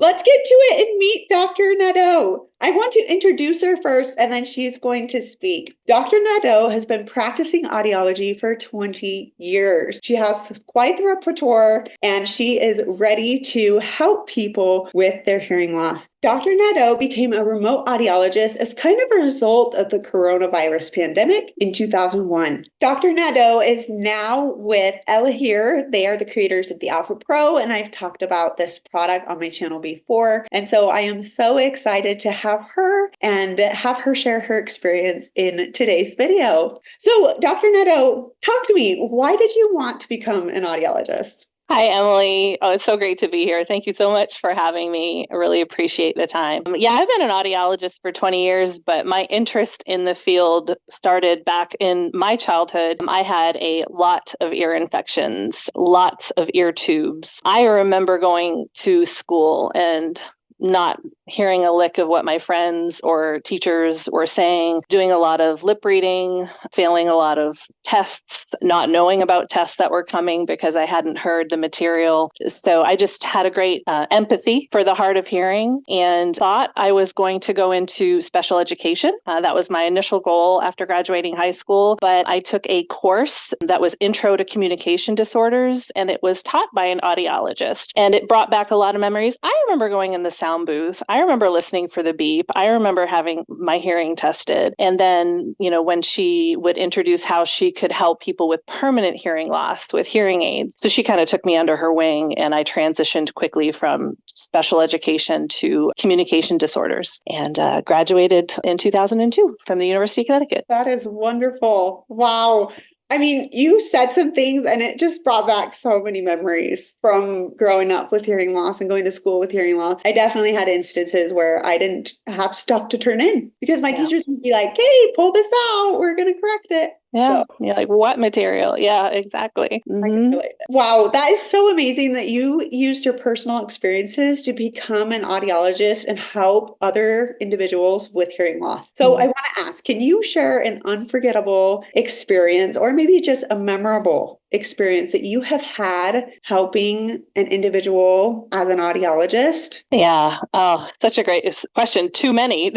Let's get to it and meet Dr. Nadeau. I want to introduce her first, and then she's going to speak. Dr. Nadeau has been practicing audiology for 20 years. She has quite the repertoire, and she is ready to help people with their hearing loss. Dr. Nadeau became a remote audiologist as kind of a result of the coronavirus pandemic in 2001. Dr. Nadeau is now with ELEHEAR. They are the creators of the Alpha Pro, and I've talked about this product on my channel before. And so I am so excited to have her and have her share her experience in today's video. So Dr. Nadeau, talk to me. Why did you want to become an audiologist? Hi, Emily. Oh, it's so great to be here. Thank you so much for having me. I really appreciate the time. Yeah, I've been an audiologist for 20 years, but my interest in the field started back in my childhood. I had a lot of ear infections, lots of ear tubes. I remember going to school and not hearing a lick of what my friends or teachers were saying, doing a lot of lip reading, failing a lot of tests, not knowing about tests that were coming because I hadn't heard the material. So I just had a great empathy for the hard of hearing and thought I was going to go into special education. That was my initial goal after graduating high school. But I took a course that was Intro to Communication Disorders, and it was taught by an audiologist. And it brought back a lot of memories. I remember going in the sound booth. I remember listening for the beep. I remember having my hearing tested. And then, when she would introduce how she could help people with permanent hearing loss with hearing aids. So she kind of took me under her wing, and I transitioned quickly from special education to communication disorders and graduated in 2002 from the University of Connecticut. That is wonderful. Wow. I mean, you said some things and it just brought back so many memories from growing up with hearing loss and going to school with hearing loss. I definitely had instances where I didn't have stuff to turn in because my teachers would be like, hey, pull this out. We're going to correct it. Yeah. So, you're like, what material? Yeah, exactly. Mm-hmm. Wow. That is so amazing that you used your personal experiences to become an audiologist and help other individuals with hearing loss. So I want to ask, can you share an unforgettable experience or maybe just a memorable experience that you have had helping an individual as an audiologist? Yeah. Oh, such a great question. Too many.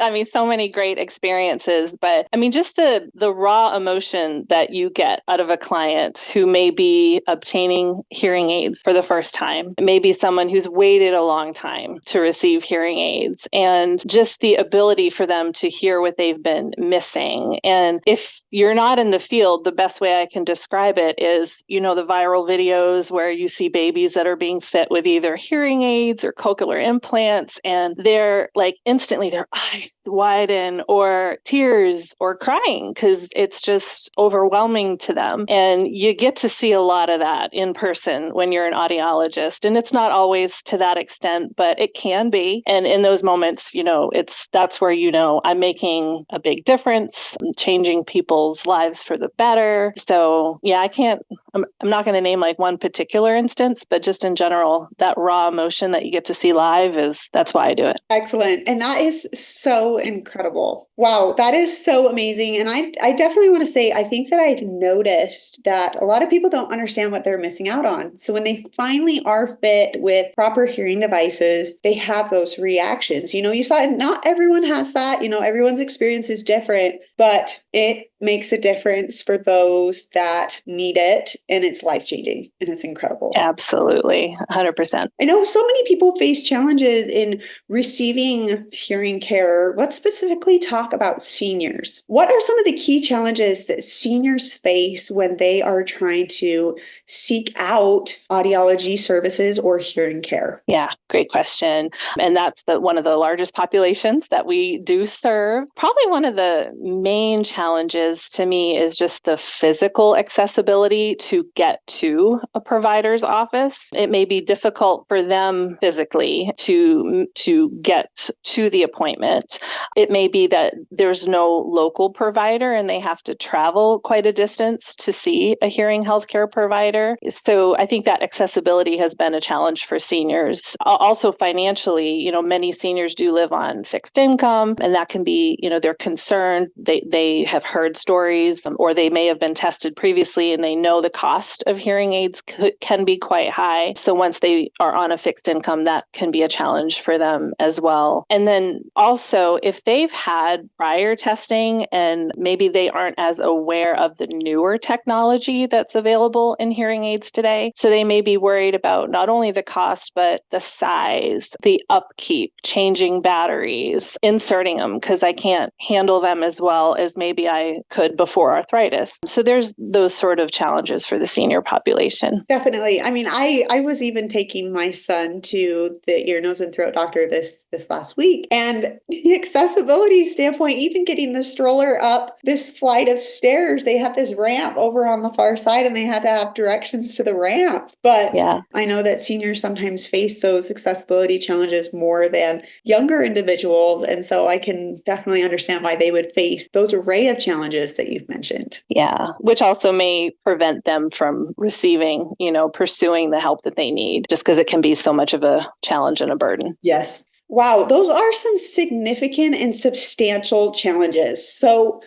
I mean, so many great experiences, but I mean, just the raw emotion that you get out of a client who may be obtaining hearing aids for the first time, maybe someone who's waited a long time to receive hearing aids, and just the ability for them to hear what they've been missing. And if you're not in the field, the best way I can describe it is, the viral videos where you see babies that are being fit with either hearing aids or cochlear implants, and they're like instantly their eyes widen or tears or crying because it's just overwhelming to them. And you get to see a lot of that in person when you're an audiologist. And it's not always to that extent, but it can be. And in those moments, that's where, I'm making a big difference, I'm changing people's lives for the better. So yeah, I'm not going to name like one particular instance, but just in general, that raw emotion that you get to see live that's why I do it. Excellent. And that is so incredible. Wow, that is so amazing. And I definitely want to say, I think that I've noticed that a lot of people don't understand what they're missing out on. So when they finally are fit with proper hearing devices, they have those reactions. You saw it, not everyone has that, everyone's experience is different, but it makes a difference for those that need it, and it's life-changing and it's incredible. Absolutely. 100%. I know so many people face challenges in receiving hearing care. Let's specifically talk about seniors. What are some of the key challenges that seniors face when they are trying to seek out audiology services or hearing care? Yeah, great question. And that's one of the largest populations that we do serve. Probably one of the main challenges to me is just the physical accessibility to get to a provider's office. It may be difficult for them physically to get to the appointment. It may be that there's no local provider and they have to travel quite a distance to see a hearing healthcare provider. So I think that accessibility has been a challenge for seniors. Also financially, many seniors do live on fixed income, and that can be, they're concerned. They have heard stories, or they may have been tested previously and they know the cost cost of hearing aids can be quite high. So once they are on a fixed income, that can be a challenge for them as well. And then also, if they've had prior testing and maybe they aren't as aware of the newer technology that's available in hearing aids today, so they may be worried about not only the cost, but the size, the upkeep, changing batteries, inserting them because I can't handle them as well as maybe I could before arthritis. So there's those sort of challenges for the senior population. Definitely. I mean, I was even taking my son to the ear, nose, and throat doctor this last week. And the accessibility standpoint, even getting the stroller up this flight of stairs, they had this ramp over on the far side and they had to have directions to the ramp. But yeah, I know that seniors sometimes face those accessibility challenges more than younger individuals. And so I can definitely understand why they would face those array of challenges that you've mentioned. Yeah, which also may prevent them from receiving, pursuing the help that they need, just because it can be so much of a challenge and a burden. Yes. Wow, those are some significant and substantial challenges. So,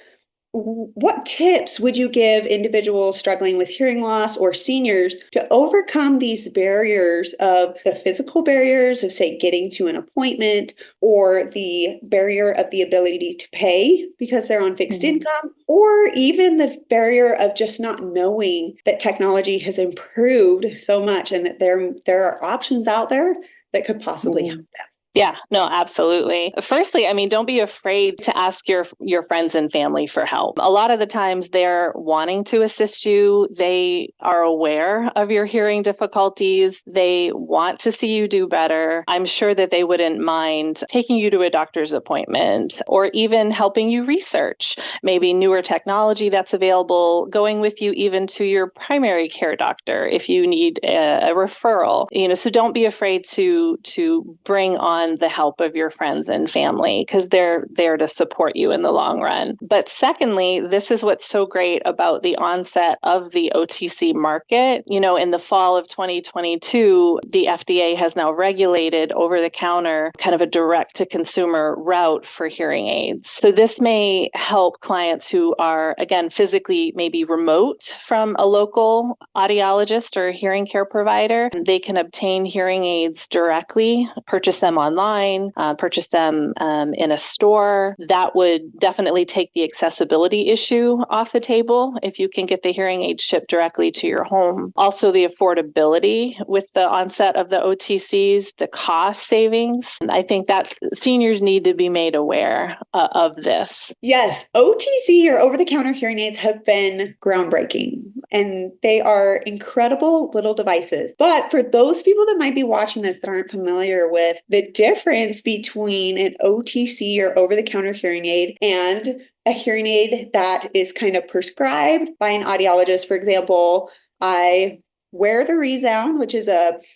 what tips would you give individuals struggling with hearing loss or seniors to overcome these barriers of the physical barriers of, say, getting to an appointment or the barrier of the ability to pay because they're on fixed income, or even the barrier of just not knowing that technology has improved so much and that there are options out there that could possibly help them? Yeah, no, absolutely. Firstly, I mean, don't be afraid to ask your friends and family for help. A lot of the times they're wanting to assist you. They are aware of your hearing difficulties. They want to see you do better. I'm sure that they wouldn't mind taking you to a doctor's appointment or even helping you research maybe newer technology that's available, going with you even to your primary care doctor if you need a referral. So don't be afraid to bring on the help of your friends and family because they're there to support you in the long run. But secondly, this is what's so great about the onset of the OTC market. In the fall of 2022, the FDA has now regulated over-the-counter kind of a direct-to-consumer route for hearing aids. So this may help clients who are, again, physically maybe remote from a local audiologist or hearing care provider. They can obtain hearing aids directly, purchase them online, purchase them in a store. That would definitely take the accessibility issue off the table if you can get the hearing aid shipped directly to your home. Also, the affordability with the onset of the OTCs, the cost savings. I think that seniors need to be made aware of this. Yes, OTC or over-the-counter hearing aids have been groundbreaking and they are incredible little devices. But for those people that might be watching this that aren't familiar with the difference between an OTC or over-the-counter hearing aid and a hearing aid that is kind of prescribed by an audiologist, for example, I wear the ReSound, which is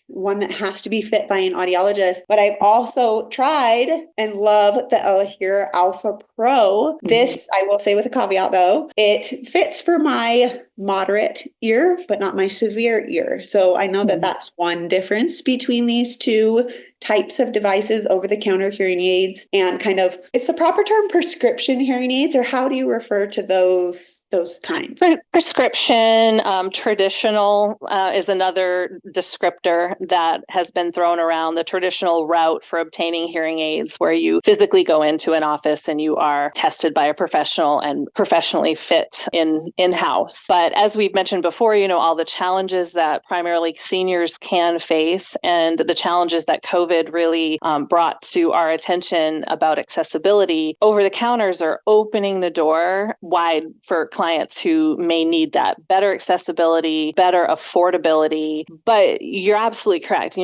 one that has to be fit by an audiologist, but I've also tried and love the ELEHEAR Alpha Pro. This, I will say with a caveat though, it fits for my moderate ear, but not my severe ear. So I know that that's one difference between these two types of devices, over-the-counter hearing aids, and kind of, it's the proper term prescription hearing aids, or how do you refer to those kinds? Prescription, traditional is another descriptor that has been thrown around. The traditional route for obtaining hearing aids, where you physically go into an office and you are tested by a professional and professionally fit in-house. But as we've mentioned before, all the challenges that primarily seniors can face and the challenges that COVID really brought to our attention about accessibility, over-the-counters are opening the door wide for clients who may need that better accessibility, better affordability. But you're absolutely correct.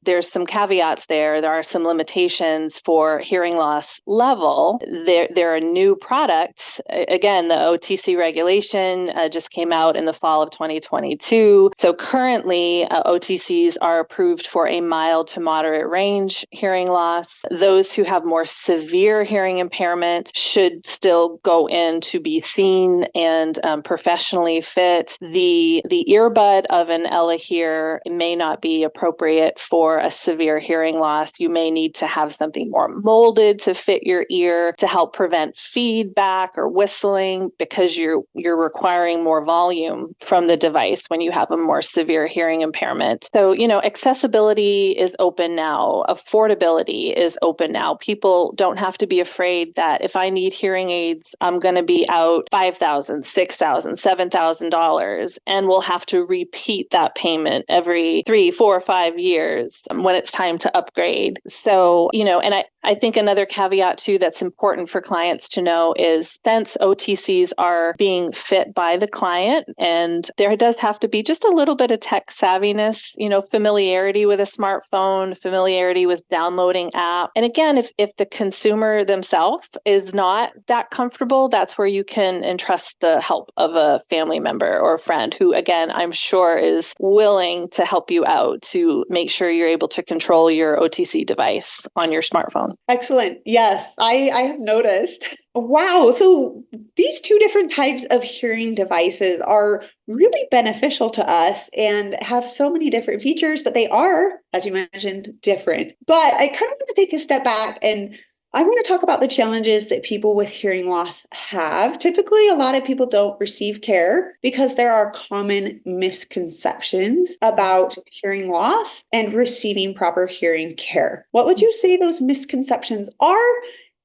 There's some caveats there. There are some limitations for hearing loss level. There are new products. Again, the OTC regulation just came out in the fall of 2022. So currently, OTCs are approved for a mild to moderate range hearing loss. Those who have more severe hearing impairment should still go in to be seen and professionally fit. The earbud of an ELEHEAR may not be appropriate for a severe hearing loss. You may need to have something more molded to fit your ear to help prevent feedback or whistling, because you're requiring more volume from the device when you have a more severe hearing impairment. So, accessibility is open now. Affordability is open now. People don't have to be afraid that if I need hearing aids, I'm going to be out $5,000, $6,000, $7,000, and we'll have to repeat that payment every 3, 4, 5 years when it's time to upgrade. So, and I think another caveat too that's important for clients to know is, since OTCs are being fit by the client, and there does have to be just a little bit of tech savviness, familiarity with a smartphone, familiarity with downloading app. And again, if the consumer themselves is not that comfortable, that's where you can entrust the help of a family member or a friend who, again, I'm sure is willing to help you out to make sure you're able to control your OTC device on your smartphone. Excellent. Yes, I have noticed. Wow. So these two different types of hearing devices are really beneficial to us and have so many different features, but they are, as you mentioned, different. But I kind of want to take a step back, and I want to talk about the challenges that people with hearing loss have. Typically, a lot of people don't receive care because there are common misconceptions about hearing loss and receiving proper hearing care. What would you say those misconceptions are?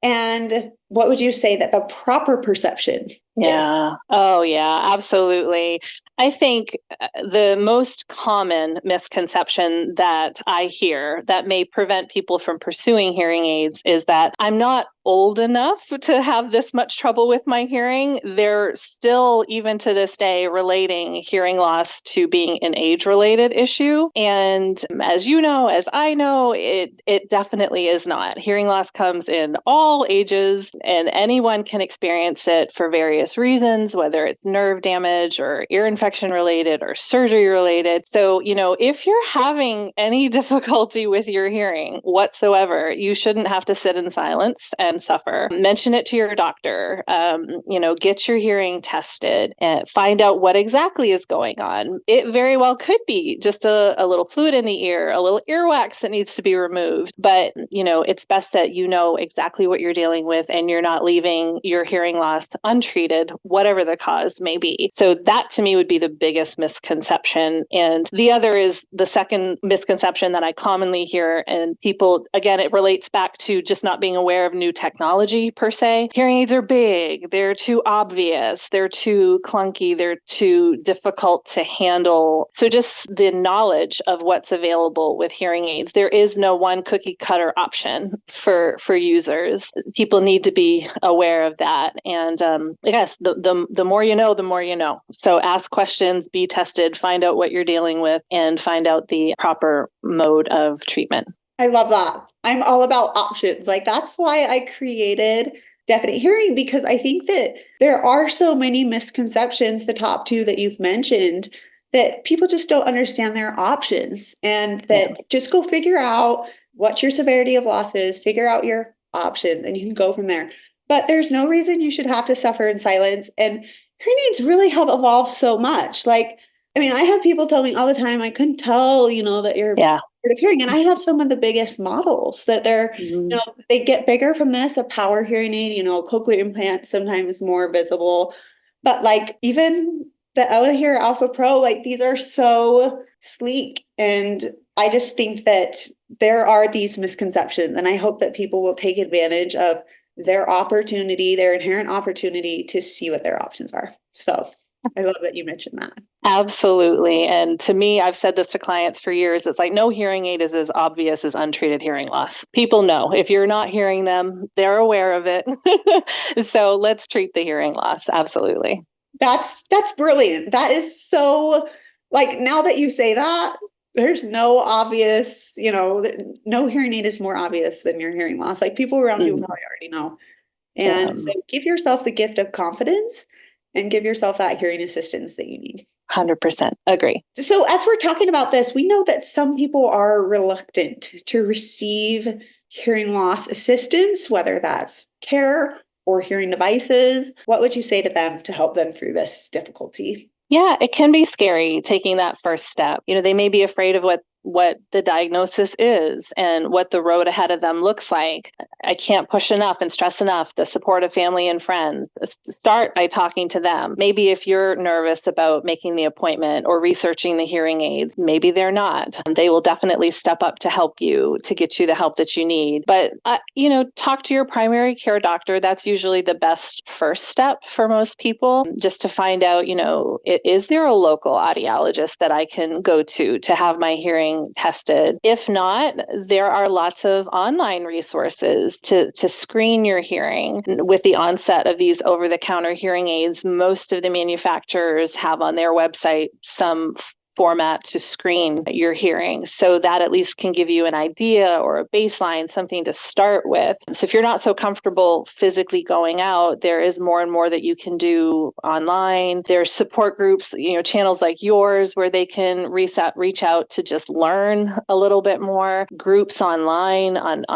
And what would you say that the proper perception is? Yeah. Oh, yeah, absolutely. I think the most common misconception that I hear that may prevent people from pursuing hearing aids is that I'm not old enough to have this much trouble with my hearing. They're still, even to this day, relating hearing loss to being an age-related issue. And as you know, as I know, it definitely is not. Hearing loss comes in all ages, and anyone can experience it for various reasons, whether it's nerve damage or ear infection related or surgery related. So, if you're having any difficulty with your hearing whatsoever, you shouldn't have to sit in silence and suffer. Mention it to your doctor. Get your hearing tested and find out what exactly is going on. It very well could be just a little fluid in the ear, a little earwax that needs to be removed. But, it's best that you know exactly what you're dealing with and you're not leaving your hearing loss untreated, whatever the cause may be. So that to me would be the biggest misconception. And the other is the second misconception that I commonly hear, and people, again, it relates back to just not being aware of new technology per se. Hearing aids are big, they're too obvious, they're too clunky, they're too difficult to handle. So just the knowledge of what's available with hearing aids. There is no one cookie cutter option for users. People need to be aware of that. And yes, the more you know, the more you know. So ask questions, be tested, find out what you're dealing with, and find out the proper mode of treatment. I love that. I'm all about options. That's why I created Definite Hearing, because I think that there are so many misconceptions, the top two that you've mentioned, that people just don't understand their options, and that just go figure out what your severity of loss is, figure out your options, and you can go from there. But there's no reason you should have to suffer in silence. And hearing aids really have evolved so much. I have people tell me all the time, I couldn't tell, that you're hard of hearing. And I have some of the biggest models that they get bigger from this, a power hearing aid, cochlear implant sometimes more visible. But even the ELEHEAR Alpha Pro, these are so sleek. And I just think that there are these misconceptions, and I hope that people will take advantage of their opportunity, their inherent opportunity to see what their options are. So I love that you mentioned that. Absolutely. And to me, I've said this to clients for years. It's like no hearing aid is as obvious as untreated hearing loss. People know if you're not hearing them, they're aware of it. So let's treat the hearing loss. Absolutely. That's brilliant. That is so, now that you say that, there's no obvious, no hearing aid is more obvious than your hearing loss. People around you probably already know. And so give yourself the gift of confidence and give yourself that hearing assistance that you need. 100% agree. So as we're talking about this, we know that some people are reluctant to receive hearing loss assistance, whether that's care or hearing devices? What would you say to them to help them through this difficulty? Yeah, it can be scary taking that first step. They may be afraid of what the diagnosis is and what the road ahead of them looks like. I can't push enough and stress enough the support of family and friends. Start by talking to them. Maybe if you're nervous about making the appointment or researching the hearing aids, maybe they're not. They will definitely step up to help you, to get you the help that you need. But, talk to your primary care doctor. That's usually the best first step for most people, just to find out, is there a local audiologist that I can go to have my hearing tested? If not, there are lots of online resources to screen your hearing. With the onset of these over-the-counter hearing aids, most of the manufacturers have on their website some format to screen your hearing. So that at least can give you an idea or a baseline, something to start with. So if you're not so comfortable physically going out, there is more and more that you can do online. There's support groups, channels like yours where they can reach out to just learn a little bit more. Groups online on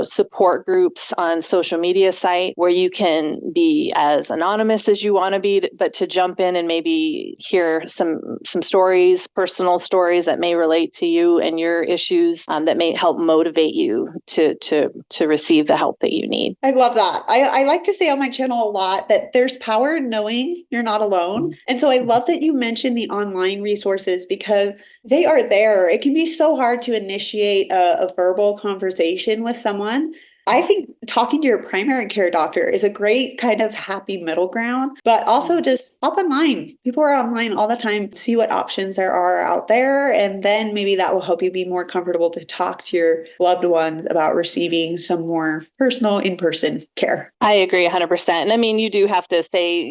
support groups on social media site where you can be as anonymous as you want to be, but to jump in and maybe hear some stories, personal stories that may relate to you and your issues, that may help motivate you to receive the help that you need. I love that. I like to say on my channel a lot that there's power in knowing you're not alone. And so I love that you mentioned the online resources because they are there. It can be so hard to initiate a verbal conversation with someone. I think talking to your primary care doctor is a great kind of happy middle ground, but also just hop online. People are online all the time. See what options there are out there. And then maybe that will help you be more comfortable to talk to your loved ones about receiving some more personal in-person care. I agree 100%. And I mean, you do have to say,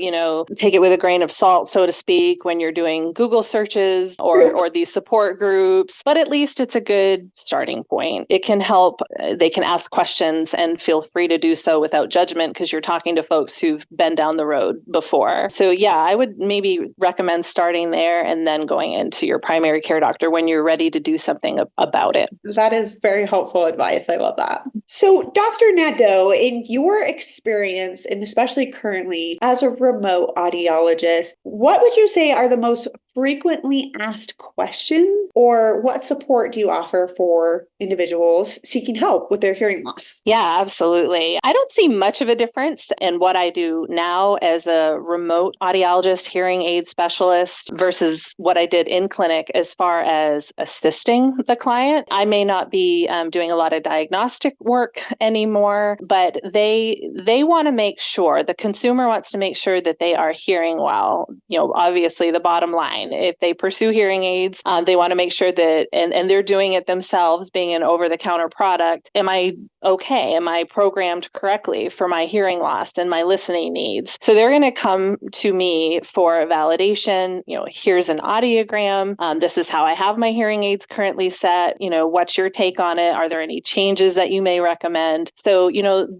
take it with a grain of salt, so to speak, when you're doing Google searches or these support groups, but at least it's a good starting point. It can help. They can ask questions and feel free to do so without judgment because you're talking to folks who've been down the road before. So yeah, I would maybe recommend starting there and then going into your primary care doctor when you're ready to do something about it. That is very helpful advice. I love that. So Dr. Nadeau, in your experience, and especially currently as a remote audiologist, what would you say are the most frequently asked questions, or what support do you offer for individuals seeking help with their hearing loss? Yeah, absolutely. I don't see much of a difference in what I do now as a remote audiologist, hearing aid specialist versus what I did in clinic as far as assisting the client. I may not be doing a lot of diagnostic work anymore, but they want to make sure, the consumer wants to make sure that they are hearing well. Obviously the bottom line, if they pursue hearing aids, they want to make sure that, and they're doing it themselves, being an over-the-counter product, am I okay? Am I programmed correctly for my hearing loss and my listening needs? So they're going to come to me for a validation. Here's an audiogram. This is how I have my hearing aids currently set. What's your take on it? Are there any changes that you may recommend? So,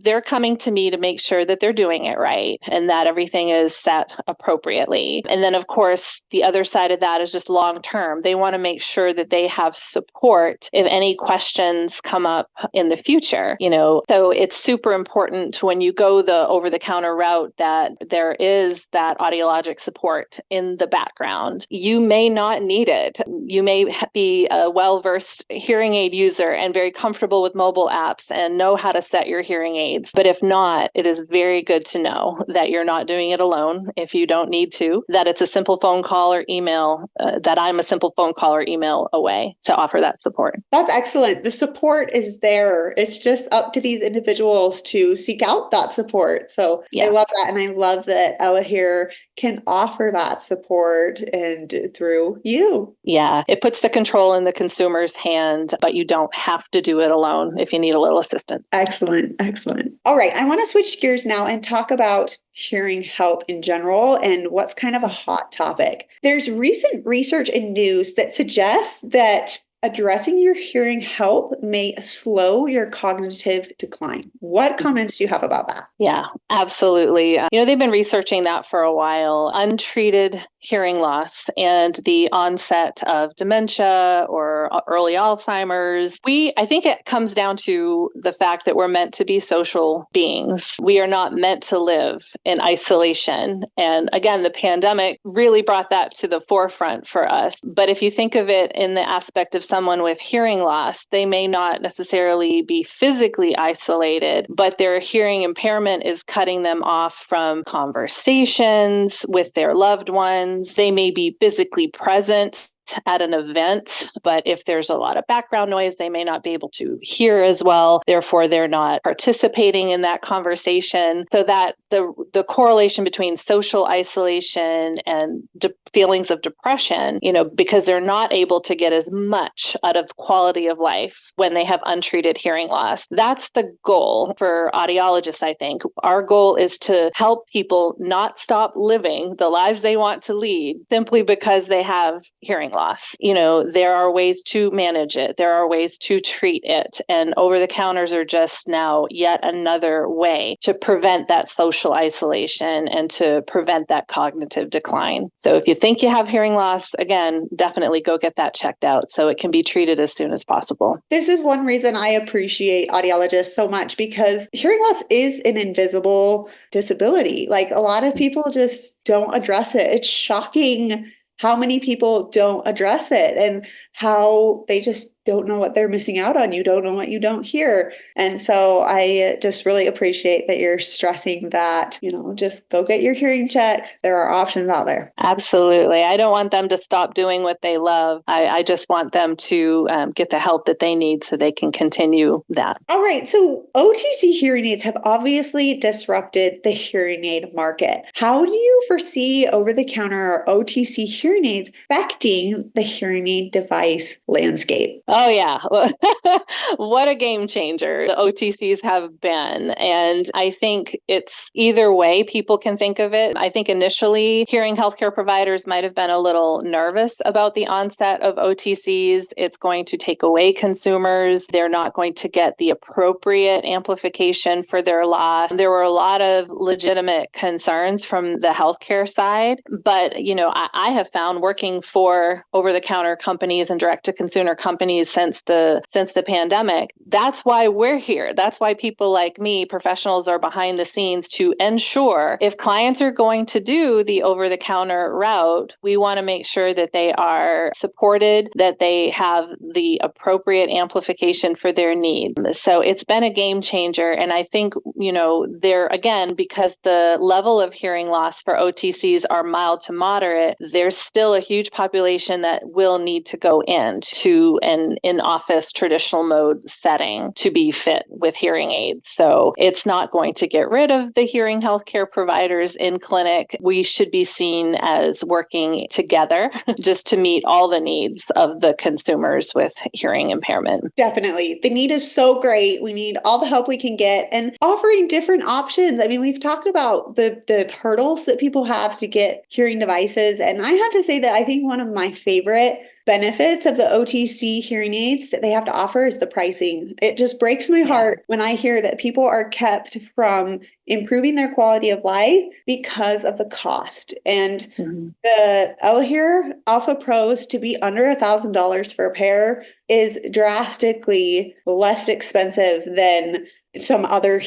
they're coming to me to make sure that they're doing it right and that everything is set appropriately. And then, of course, the other side of that is just long term. They want to make sure that they have support if any questions come up in the future. So it's super important when you go the over-the-counter route that there is that audiologic support in the background. You may not need it. You may be a well-versed hearing aid user and very comfortable with mobile apps and know how to set your hearing aids. But if not, it is very good to know that you're not doing it alone if you don't need to, that it's a simple phone call or email, that I'm a simple phone call or email away to offer that support. That's excellent. The support is there. It's just up to these individuals to seek out that support. So yeah. I love that. And I love that ELEHEAR can offer that support and through you. Yeah, it puts the control in the consumer's hand, but you don't have to do it alone if you need a little assistance. Excellent. Excellent. All right. I want to switch gears now and talk about hearing health in general and what's kind of a hot topic. There's recent research and news that suggests that addressing your hearing help may slow your cognitive decline. What comments do you have about that? Yeah, absolutely. They've been researching that for a while. Untreated hearing loss and the onset of dementia or early Alzheimer's. I think it comes down to the fact that we're meant to be social beings. We are not meant to live in isolation. And again, the pandemic really brought that to the forefront for us. But if you think of it in the aspect of someone with hearing loss, they may not necessarily be physically isolated, but their hearing impairment is cutting them off from conversations with their loved ones. They may be physically present at an event, but if there's a lot of background noise, they may not be able to hear as well. Therefore, they're not participating in that conversation. So that the correlation between social isolation and feelings of depression, because they're not able to get as much out of quality of life when they have untreated hearing loss. That's the goal for audiologists, I think. Our goal is to help people not stop living the lives they want to lead simply because they have hearing loss. There are ways to manage it. There are ways to treat it. And over-the-counters are just now yet another way to prevent that social isolation and to prevent that cognitive decline. So if you think you have hearing loss, again, definitely go get that checked out so it can be treated as soon as possible. This is one reason I appreciate audiologists so much, because hearing loss is an invisible disability. Like, a lot of people just don't address it. It's shocking how many people don't address it and how they just don't know what they're missing out on. You don't know what you don't hear. And so I just really appreciate that you're stressing that, just go get your hearing checked. There are options out there. Absolutely. I don't want them to stop doing what they love. I just want them to get the help that they need so they can continue that. All right. So OTC hearing aids have obviously disrupted the hearing aid market. How do you foresee over-the-counter or OTC hearing aids affecting the hearing aid device landscape? Oh, yeah. What a game changer the OTCs have been. And I think it's either way people can think of it. I think initially hearing healthcare providers might have been a little nervous about the onset of OTCs. It's going to take away consumers. They're not going to get the appropriate amplification for their loss. There were a lot of legitimate concerns from the healthcare side. But, I have found working for over-the-counter companies and direct-to-consumer companies since the pandemic. That's why we're here. That's why people like me, professionals, are behind the scenes to ensure if clients are going to do the over-the-counter route, we want to make sure that they are supported, that they have the appropriate amplification for their needs. So it's been a game changer. And I think, there again, because the level of hearing loss for OTCs are mild to moderate, there's still a huge population that will need to go into an in-office traditional mode setting to be fit with hearing aids. So it's not going to get rid of the hearing healthcare providers in clinic. We should be seen as working together just to meet all the needs of the consumers with hearing impairment. Definitely. The need is so great. We need all the help we can get and offering different options. I mean, we've talked about the hurdles that people have to get hearing devices. And I have to say that I think one of my favorite benefits of the OTC hearing aids that they have to offer is the pricing. It just breaks my heart when I hear that people are kept from improving their quality of life because of the cost. And the ELEHEAR Alpha Pros to be under $1,000 for a pair is drastically less expensive than some other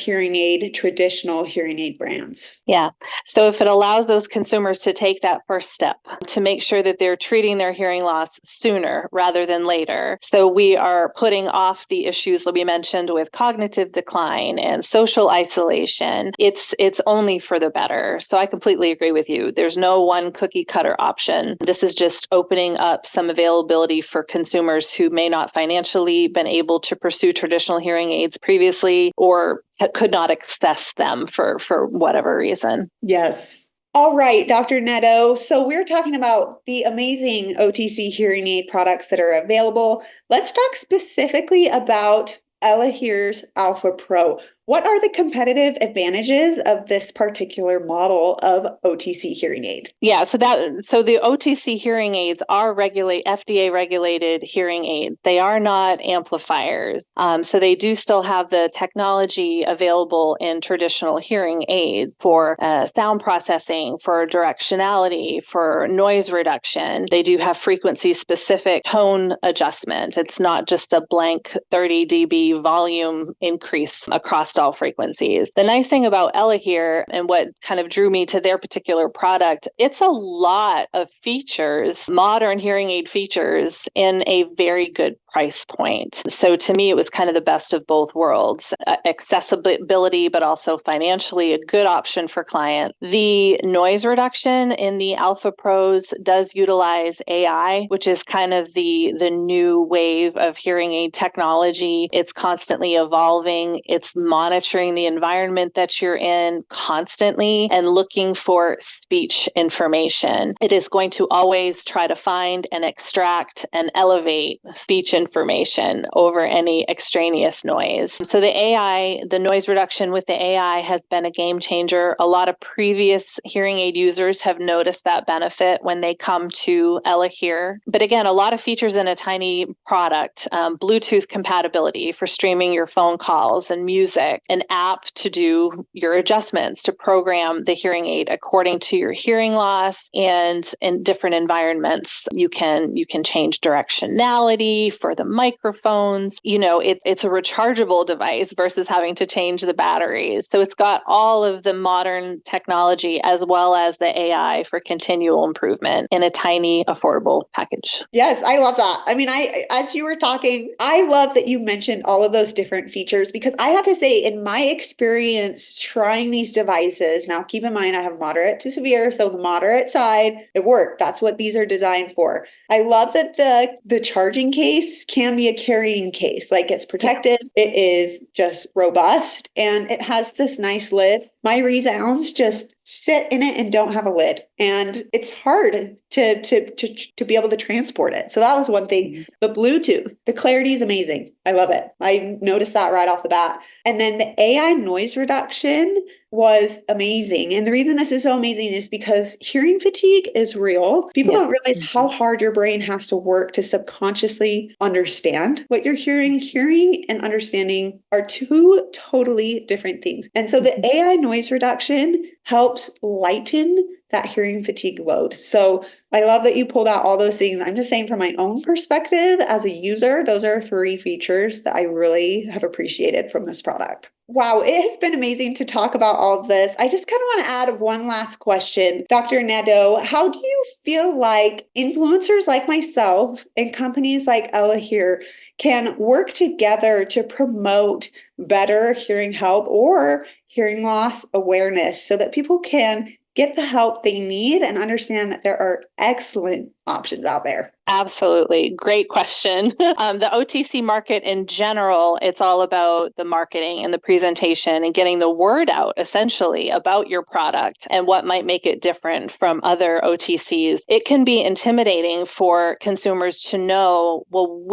traditional hearing aid brands. Yeah. So if it allows those consumers to take that first step to make sure that they're treating their hearing loss sooner rather than later. So we are putting off the issues that we mentioned with cognitive decline and social isolation. It's only for the better. So I completely agree with you. There's no one cookie cutter option. This is just opening up some availability for consumers who may not financially been able to pursue traditional hearing aids previously or could not access them for whatever reason. Yes. All right, Dr. Nadeau. So we're talking about the amazing OTC hearing aid products that are available. Let's talk specifically about ELEHEAR's Alpha Pro. What are the competitive advantages of this particular model of OTC hearing aid? Yeah, so the OTC hearing aids are FDA regulated hearing aids. They are not amplifiers. So they do still have the technology available in traditional hearing aids for sound processing, for directionality, for noise reduction. They do have frequency specific tone adjustment. It's not just a blank 30 dB volume increase across all frequencies. The nice thing about ELEHEAR and what kind of drew me to their particular product, it's a lot of features, modern hearing aid features in a very good price point. So to me, it was kind of the best of both worlds, accessibility, but also financially a good option for clients. The noise reduction in the Alpha Pros does utilize AI, which is kind of the new wave of hearing aid technology. It's constantly evolving. It's monitoring the environment that you're in constantly and looking for speech information. It is going to always try to find and extract and elevate speech information over any extraneous noise. So the noise reduction with the AI has been a game changer. A lot of previous hearing aid users have noticed that benefit when they come to ELEHEAR. But again, a lot of features in a tiny product, Bluetooth compatibility for streaming your phone calls and music, an app to do your adjustments, to program the hearing aid according to your hearing loss, and in different environments, you can change directionality for the microphones. It's a rechargeable device versus having to change the batteries. So it's got all of the modern technology as well as the AI for continual improvement in a tiny, affordable package. Yes, I love that. I mean, as you were talking, I love that you mentioned all of those different features because I have to say, in my experience trying these devices, now keep in mind I have moderate to severe, so the moderate side, it worked. That's what these are designed for. I love that the charging case can be a carrying case. Like it's protected, it is just robust, and it has this nice lid. My resounds just sit in it and don't have a lid. And it's hard to be able to transport it. So that was one thing. The Bluetooth, the clarity is amazing. I love it. I noticed that right off the bat. And then the AI noise reduction was amazing. And the reason this is so amazing is because hearing fatigue is real. People don't realize how hard your brain has to work to subconsciously understand what you're hearing. Hearing and understanding are two totally different things. And so the AI noise reduction helps lighten that hearing fatigue load. So I love that you pulled out all those things. I'm just saying from my own perspective as a user, those are 3 features that I really have appreciated from this product. Wow, it has been amazing to talk about all of this. I just kind of want to add one last question. Dr. Nadeau, how do you feel like influencers like myself and companies like ELEHEAR can work together to promote better hearing health or hearing loss awareness so that people can get the help they need and understand that there are excellent options out there? Absolutely. Great question. The OTC market in general, it's all about the marketing and the presentation and getting the word out essentially about your product and what might make it different from other OTCs. It can be intimidating for consumers to know, well,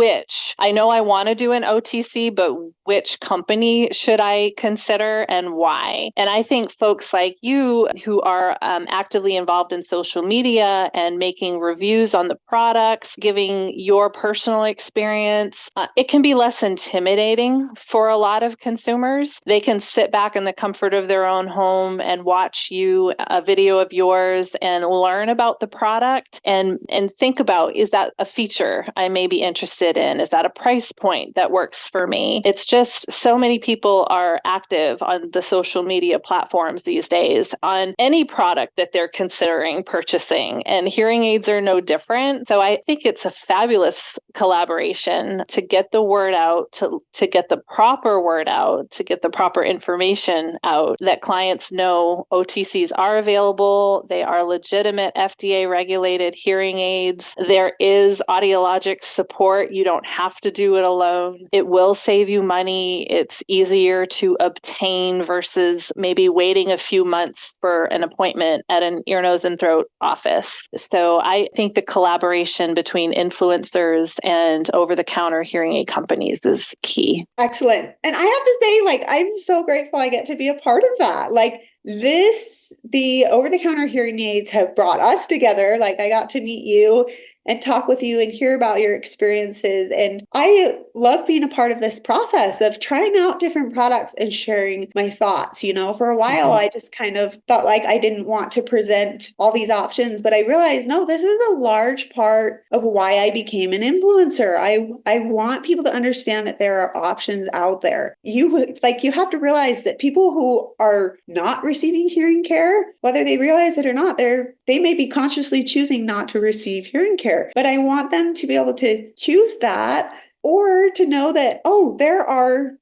I know I want to do an OTC, but which company should I consider and why? And I think folks like you who are actively involved in social media and making reviews on the products, giving your personal experience, it can be less intimidating for a lot of consumers. They can sit back in the comfort of their own home and watch a video of yours and learn about the product and think about, is that a feature I may be interested in? Is that a price point that works for me? It's just so many people are active on the social media platforms these days on any product that they're considering purchasing, and hearing aids are no different. So I think it's a fabulous collaboration to get the word out, to get the proper word out, to get the proper information out, that clients know OTCs are available. They are legitimate FDA regulated hearing aids. There is audiologic support. You don't have to do it alone. It will save you money. It's easier to obtain versus maybe waiting a few months for an appointment at an ear, nose, and throat office. So I think the collaboration between influencers and over-the-counter hearing aid companies is key. Excellent. And I have to say, like, I'm so grateful I get to be a part of that. Like, the over-the-counter hearing aids have brought us together. Like, I got to meet you and talk with you and hear about your experiences. And I love being a part of this process of trying out different products and sharing my thoughts. For a while, I just kind of felt like I didn't want to present all these options, but I realized, no, this is a large part of why I became an influencer. I want people to understand that there are options out there. You have to realize that people who are not receiving hearing care, whether they realize it or not, they may be consciously choosing not to receive hearing care. But I want them to be able to choose that, or to know that, oh, there are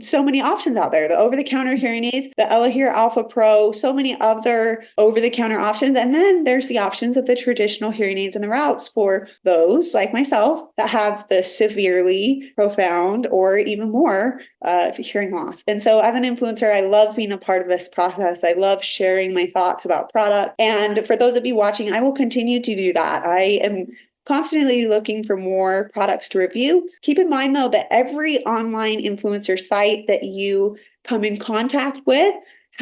so many options out there. The over-the-counter hearing aids, the ELEHEAR Alpha Pro, so many other over-the-counter options. And then there's the options of the traditional hearing aids and the routes for those like myself that have the severely profound or even more hearing loss. And so as an influencer, I love being a part of this process. I love sharing my thoughts about product. And for those of you watching, I will continue to do that. I am constantly looking for more products to review. Keep in mind, though, that every online influencer site that you come in contact with,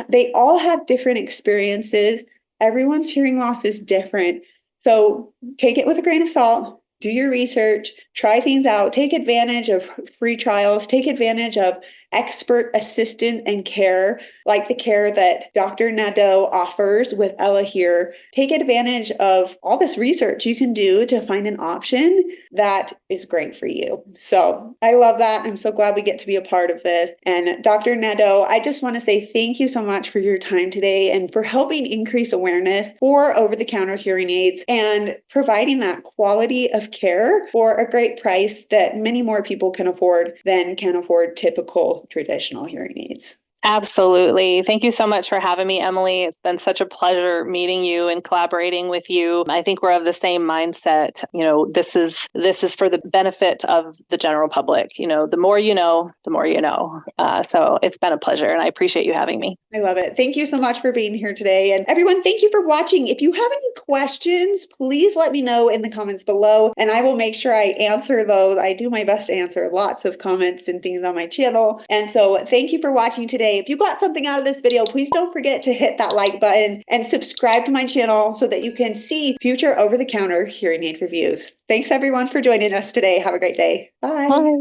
they all have different experiences. Everyone's hearing loss is different. So take it with a grain of salt. Do your research, try things out, take advantage of free trials, take advantage of expert assistance and care, like the care that Dr. Nadeau offers with ELEHEAR. Take advantage of all this research you can do to find an option that is great for you. So I love that. I'm so glad we get to be a part of this. And Dr. Nadeau, I just want to say thank you so much for your time today and for helping increase awareness for over-the-counter hearing aids and providing that quality of care for a great price that many more people can afford than can afford typical traditional hearing aids. Absolutely. Thank you so much for having me, Emily. It's been such a pleasure meeting you and collaborating with you. I think we're of the same mindset. This is for the benefit of the general public. The more you know, the more you know. So it's been a pleasure, and I appreciate you having me. I love it. Thank you so much for being here today. And everyone, thank you for watching. If you have any questions, please let me know in the comments below, and I will make sure I answer those. I do my best to answer lots of comments and things on my channel. And so thank you for watching today. If you got something out of this video, please don't forget to hit that like button and subscribe to my channel so that you can see future over-the-counter hearing aid reviews. Thanks everyone for joining us today. Have a great day. Bye. Bye.